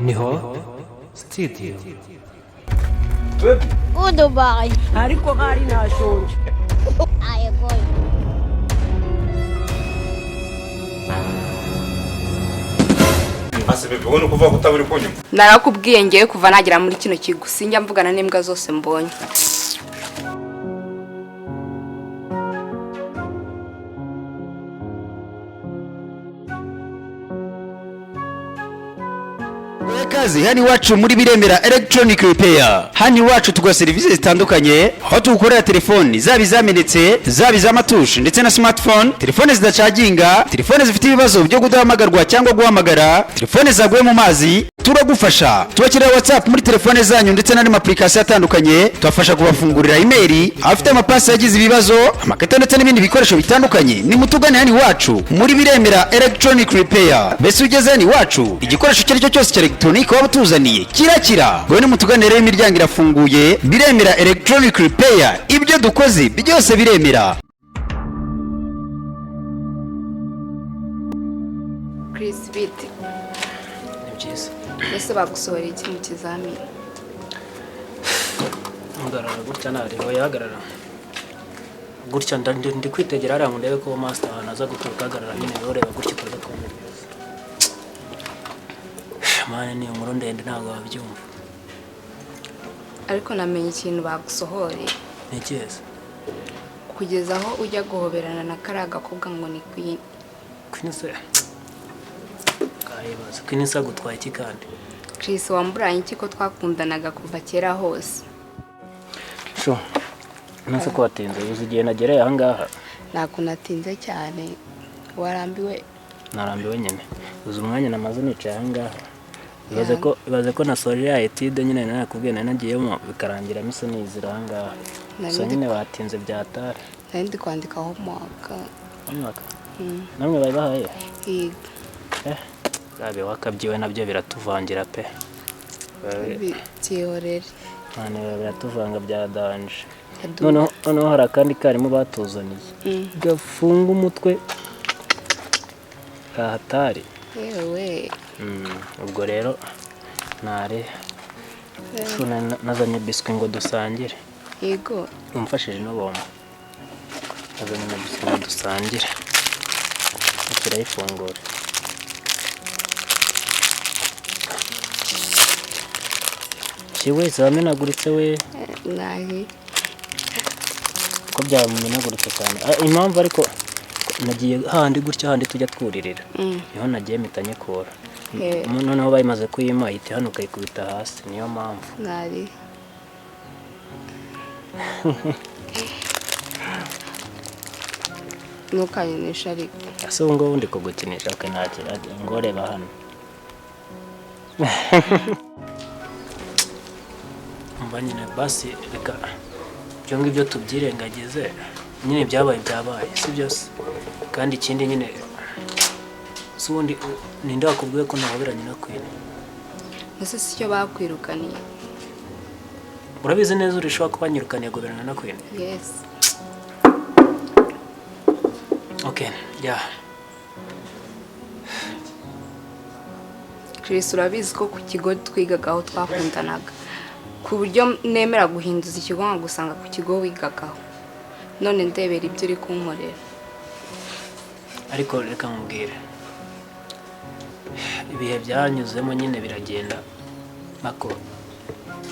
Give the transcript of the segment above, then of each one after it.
niho studio. Goodbye. Ariko hari nashonje. Ayagoye. Asebe bibone kuva kutaburi kunyuma. Narakubwiye ngiye kuva nagera muri kino kigo sinjya mvugana n'imbwa zose mbonye. Kazi hani wacu muri biremera electronic repair. Hani wacu tugwa service zitandukanye aho tugukorera telefoni zabi zamenetse zabi z'amatushe ndetse na smartphone, telefone zidacaginga, telefone zifite ibibazo byo kudahamagarwa cyangwa guhamagara, telefone zaguye mu mazi turagufasha. Tubakirira WhatsApp muri telefone zanyu ndetse n'andi application atandukanye, tubafasha kubafungurira email, afite amapasi yagize ibibazo, amakata ndetse n'ibindi bikoresho bitandukanye. Ni mutugane hani wacu muri biremera electronic repair. Bese ugeze hani wacu igikoresho cyo cyose cya electronic waba tuzaniye kirakira. Ngo ni mutuganire imiryango irafunguye. Biremera electronic repair, ibyo dukoze byose biremera. Chris Biti. Nibyiza. Ese bagusohora iki mu kizamini? Mugarara gutya nariho yahagarara. Gutya ndi kwitegera ara ndebe ko master anaza guturuka agarara nyine yoreba gutya kuri gakomeye. Mane ni umuro ndende ntago wabyumva. Ariko namenye ikintu bagusohore. Nigeze. Kugeza aho ujya guhoberana na karaga kobwa ngo ni Queen. Queen se. Kayibaza. Queen se gutwaye iki kandi? Chris wamburanye iki ko twakundanaga kuva kera hose. Sho. Nase ko watinze uzigiye nagereye aha ngaha. Nakunatinze cyane. Warambiwe. Narambiwe nyine. Uzi umwanya namaze nicaye aha ngaha. Ibaze ko nasoje ya etide nyine nakubwiye nanagiyemo bikarangira mise nizira aha ngaha. So nyine watinze byatara. Nandi kwandikaho Umwaka. Namwe bari bahaye. Gabe wakabyiwe nabyo biratuvangira pe. Byihorere. Mane biratuvanga bya danje. Noneho hari akandi karimo batuzaniye. Gafunga umutwe kahatari. Yewe. Ubwo rero nare shuna nazanye biscuit ngo dusangire. Yego. Umfashije no bomba. Nazanye biscuit ngo dusangire. Turayifungura. Chiwe zamenaguritse we. Nahi. Ko byamenaguritse cyane. Impamvu ariko nagiye handi gutya handi tujya twuririra. Niho nagiye mitanye kora. Noneho bayimaze kuyima ite hano kayikubita hasi niyo mpamvu. Nari. Nukanyinisha ariko. Ase ngo wundi ko gukinisha kanakira ngo reba hano. Mbanyine basi reka byo ngibyo tubyirengagize. Nyine byabaye si byose. Kandi ikindi nyine sundi ninde wakubwiye ko nahoberanye na Queen. Ese sicyo bakwirukaniye. Urabizi neza urishobora kubanyirukaniye goberana na Queen. Yes. Okay, yeah. Chris urabizi ko ku kigo twigagaho twakundanaga. Ku buryo nemera guhinduza ikigo ngusanga ku kigo wigagaho. None ndebera ibyo uri kunkorera. Ariko reka mubwire. Ibihe byanyuzemo nyine biragenda. Mako.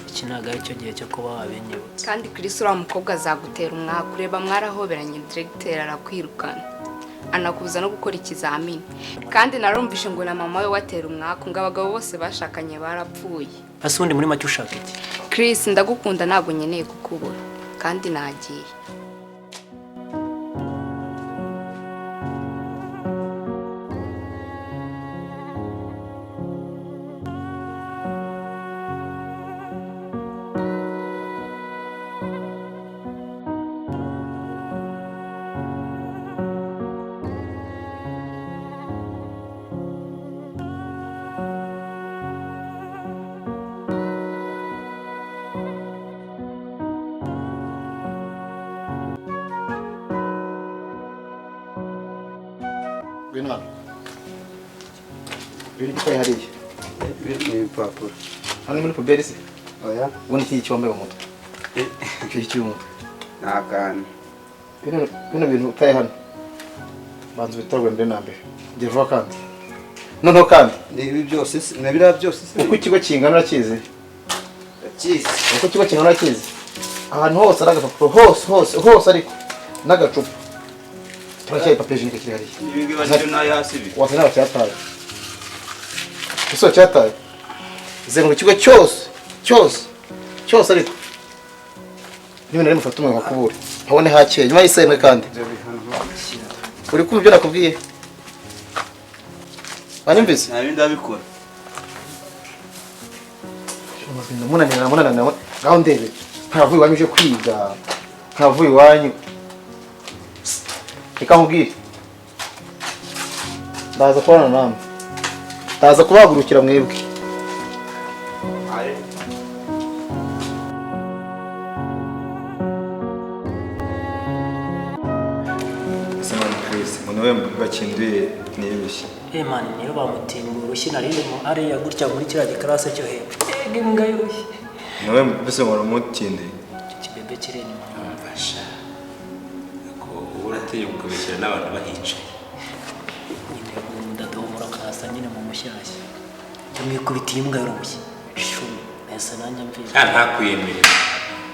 Iki naga icyo gihe cyo kuba wabinyibutse. Kandi Chris ura mukobwa azagutera umwaka ureba mwarahoberanye directeur arakwirukana. Anakubuza no gukora ikizamini. Kandi narumvishe ngo na mama we watera umwaka ngo abagabo bose bashakanye barapfuye. Ase undi muri make ushaka iki? Chris ndagukunda ntago nyeneye kukubura kandi nagiye. Gwenal. Biri hariya. Ibipapuro. Hano muri puberi se? Oya. Ubundi iki cyombe mu mutwe. Iki cy'umutwe. Nakani. Bino bintu utaye hano. Banzu bitorwa mbere na mbere. Ngiye vuba kandi. Noneho kandi. Ibi byose nabira byose. Uko ikigo kingana urakizi? Yakizi. Uko ikigo kingana urakizi? Ahantu hose ari agapapuro hose ariko n'agacupa. Turacyaye papier hygienique kiri hariya. Ibi ngibi bari nayo hasi bi. Wasa nawe cyataye. Iso cyataye. Zenga ikigo cyose ariko. Niba nari mufata umwe bakubure. Habone hakeye nyuma y'iseme kandi. Uri kumva ibyo nakubwiye? Banyumvise? Nabindi ndabikora. Munanira. Gaho ndebe. Ntavuye wanyu uje kwiga. Ntavuye wanyu. Reka nkubwire. Ndaza kubana namwe. Ndaza kubagurukira mwebwe. Niwe bakinduye nirushye. Man niyo bamutimba urushyi naririmo ariya gutya muri kiriya gikarase cyo hepfo. Imbwa y'urushyi. Niwe mbese ngo rumutinde. Ikibebe kiri inyuma. Mfasha. Ko urateye ukabishyira n'abantu bahicaye. Nyine ndadomora kasa nyine mu mushyashya. Tumwikubitiye imbwa y'urushyi. Shumi. Ese nanjye mvise. Ntakwiyemere.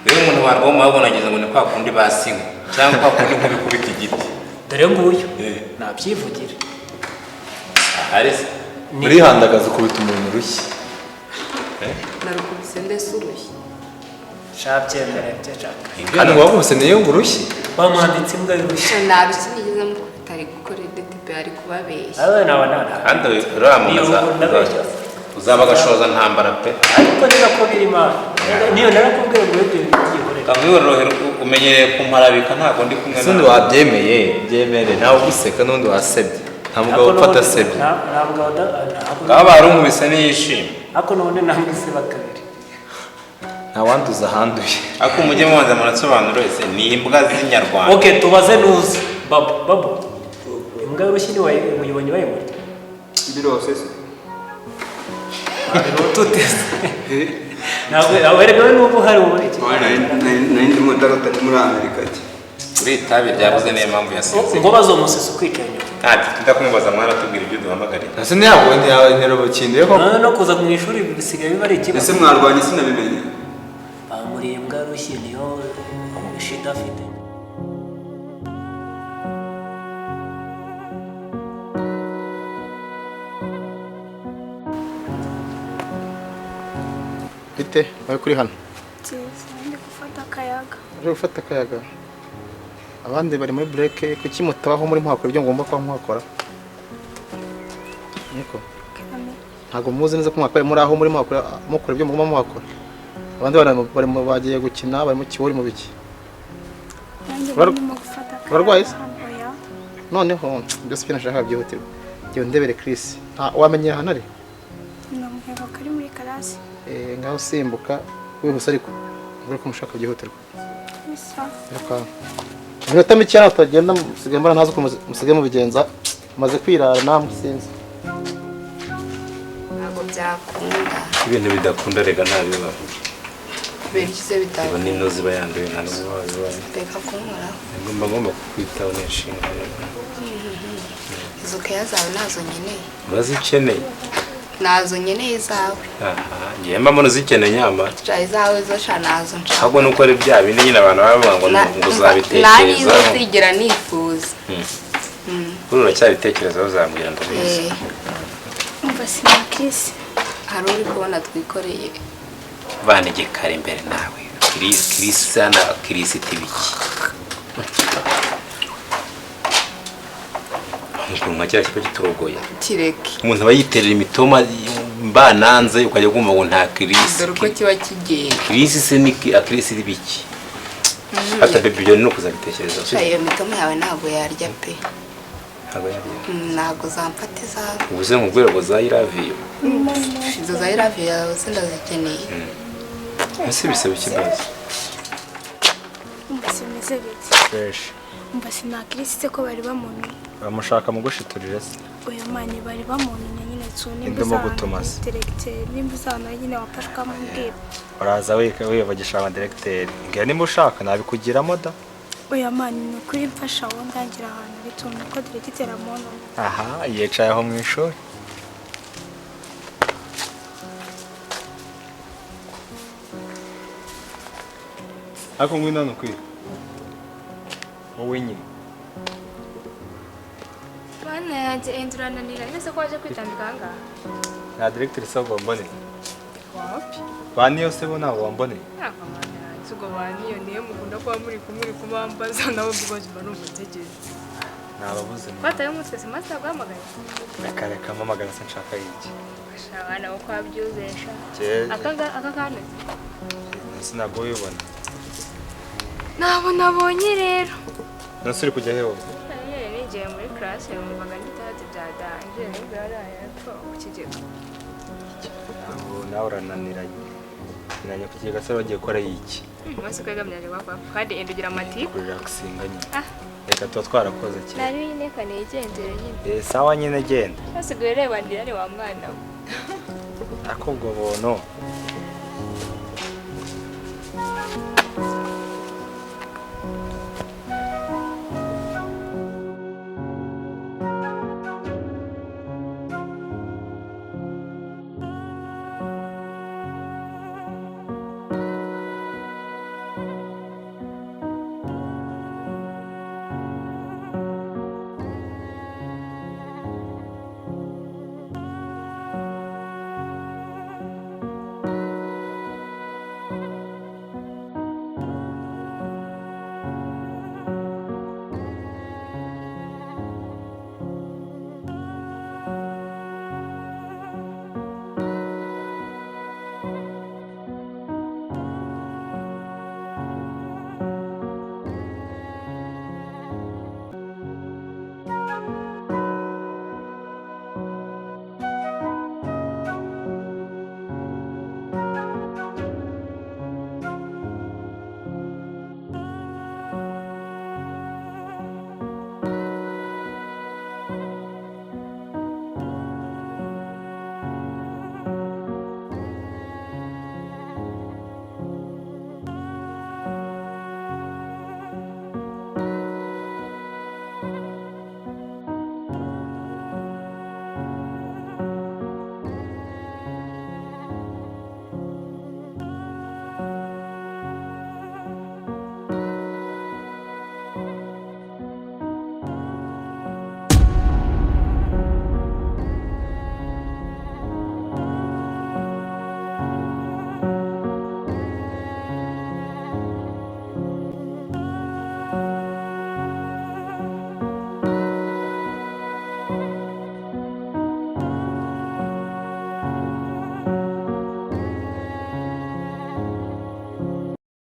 Rero umuntu warwo mabonageza ngo ni kwa kundi basinga cyangwa kwa kundi nkubikubita igiti. Dore nguyu. Nabyivugira. Arese. Muri handagaza kubita umuntu rushyi. narukubise ndetse urushyi Shabyemere byacaka. Kandi wabuse niyo ngurushyi. Bamwanditse imbwa y'urushyi. narushyi nigeze mu kutari gukora DTP ari kubabeshya. Awe nabana. Kandi uramuza. Uzaba gashoza ntambara pe. Ariko niba ko biri imana. Niyo narakubwiye ngo webye byihorera. Kamwirohero umenyereye kumparabika ntabwo ndi kumwe nawe. Sindi wabyemeye, byemere nawe guseka nundi wasebye. Nta mugabo ufata sebye. Ntabwo Aba barunkubise niyishimye. Ako none namwise bakabiri. Nta wanduza handuye. Ako mujye mubanza murasobanura wese ni imbwa z'inyarwanda. Okay, tubaze nuzi. Babu. Imbwa y'urushyi ni uyibonye bayibonye. Birose se. Tutese. Ntabwo awerega n'ubu hari muri iki. Nindi mudarota muri Amerika ati. Kuri tabi byabuze niyo mpamvu yasinze. Ngo bazomusese ukwikenye. Ndakumubaza mwana tubwira ibyo duhamagarira. Ese ntabwo ntero bakindiye ko. No kuza mu ishuri bisigaye bibari ikibazo. Ese mwarwanye sinabimenye. Muri imbwa y'urushyi niyo shida afite. Bite bari kuri hano. Ndi gufata akayaga. Uje gufata akayaga. Abandi bari muri break kuki mutabaho muri mwakora ibyo ngomba kwa mwakora. Niko. Ntago muzi neza ko mwakora muri aho muri mwakora mukora ibyo ngomba mwakora. Abandi bari mu bagiye gukina bari mu kiwori mu biki. Barwaye se? Noneho byose byo nashaka byihutirwa. Giye ndebere Chris. Wamenye hano ari? Namweba kari muri karasi. Ngaho simbuka wihuse ariko ngure ko mushaka byihutirwa. Bisa. Reka. Iminota mike cyane tutagenda musigaye mbara ntazo ko musigaye mubigenza maze kwirara namwe sinzi. ntabwo byakunda Ibintu bidakunda rega ntabiba. kubera ikize Ibo bitakunda nino ziba yanduye nta n'uwaziba. reka kunkoraho Ngomba kukwitaho n'inshingano. izo keya zawe nazo nkeneye Urazikeneye. nazo nkeneye izawe Ngiye mba mbona uzikeneye nyama. ca izawe zo sha nazo nshaka Ahubwo nuko ari bya bindi nyine abantu baba bavuga ngo uzabitekerezaho. nani izo zigera nifuza Kuri uracyabitekerezaho uzambwira ndabizi. Umva sinakisi. hari uri kubona twikoreye Banegekara imbere nawe. Kirisana kirisiti biki. Nkuko cyari kiba giturogoye. kireke Umuntu aba yiterera imitoma mbananze ukajya kumva ngo nta kirisi. dore uko kiba kigenda Kirisi se ni akirisi biki. Ata bibyo ni ukuzabitekereza. iyo mitomo yawe ntabwo yarya pe Ntabwo yarya. ntabwo zamfata izawe Ubuze mu rwego za iraviyo. izo za iravi yawe se ndazikeneye Ese bisaba ikibazo. Umva simeze bite. Fresh. Umva sinakisi se ko bari bamumenye. Bamushaka mu gushiturire se. Oya mani bari bamumenye nyine Bitsu Indimo gutuma se. directeur nimba uzana nyine wafashe ukamubwira. uraza wiyobagisha aba directeur ngira nimba ushaka nabikugiramo da Oya mani ni ukuri mfasha wowe ndangira ahantu bituma ko directeur amuntu. aha yicaye aho mu ishuri ako ngwino hano kwiga wowe nyine Bana yanjye endurananira nese ko waje kwitambika ahangaha. nta directeur se wambone Wapi? bani yose bo ntabwo wambone Ntabwo mwana yanjye ubwo baniyo niyo mukunda kuba muri kumambaza nawe ubwo mba numva ntegereje. nababuze Bataye umutwe se master guhamagaye. reka mpamagara se nshaka iki Abana bo kwabyuzesha. Kera. Aka kane. sinago ubibona Nabonye rero. nose uri kujya heho Nigiye muri class yumvaga nditati byadanje nibwo yaraye ko ukigega. nawe urananiranye niranye ku kigega se bagiye gukora iki Mwese kwegamyaje kwa kandi endugira amatiku. relaxinga nyine Ah. reka tuba twarakoze cyane Nari nyine kane igendere nyine. sawa nyine genda Basigaye reba ndira ni wa mwana we. ako ubwo bono